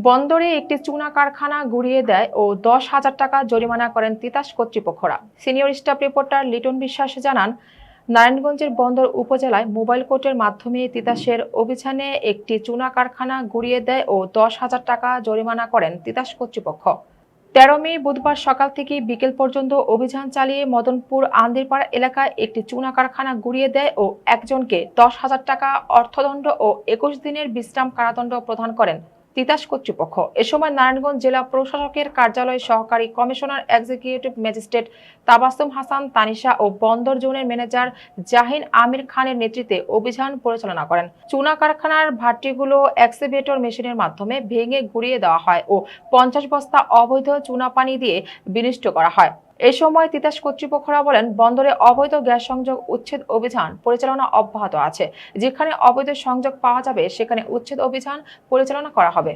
বন্দরে একটি চুনা কারখানা গুড়িয়ে দেয় ও 10,000 টাকা জরিমানা করেন তিতাস কর্তৃপক্ষরা। Senior staff reporter Liton Biswas জানান, নারায়ণগঞ্জের বন্দর উপজেলায় মোবাইল কোর্টের মাধ্যমে তিতাসের অভিযানে একটি চুনা কারখানা গুড়িয়ে দেয় ও 10,000 টাকা জরিমানা করেন তিতাস কর্তৃপক্ষ। 13 মে বুধবার সকাল থেকে বিকেল পর্যন্ত অভিযান চালিয়ে মদনপুর আন্দিরপাড়া এলাকায় একটি চুনা কারখানা গুড়িয়ে দেয় ও একজনকে 10,000 টাকা অর্থদণ্ড ও 21 দিনের বিশ্রাম কারাদণ্ড প্রদান করেন তিতাস কর্তৃপক্ষ। এ সময় নারায়ণগঞ্জ জেলা প্রশাসকের কার্যালয় সহকারী commissioner executive magistrate Tabassum Hasan Tanisha ও বন্দর জোনের ম্যানেজার জাহিন আমির খানের নেতৃত্বে অভিযান পরিচালনা করেন। চুনা কারখানার ভাটিগুলো এক্সকেভেটর মেশিনের মাধ্যমে ভেঙে গুঁড়িয়ে দেওয়া হয় ও 50 বস্তা অবৈধ চুনা পানি দিয়ে বিনষ্ট করা হয়। এ সময় তিতাস কর্তৃপক্ষরা বলেন, বন্দরে অবৈধ গ্যাস সংযোগ উচ্ছেদ অভিযান পরিচালনা অব্যাহত আছে। যেখানে অবৈধ সংযোগ পাওয়া যাবে সেখানে উচ্ছেদ অভিযান পরিচালনা করা হবে।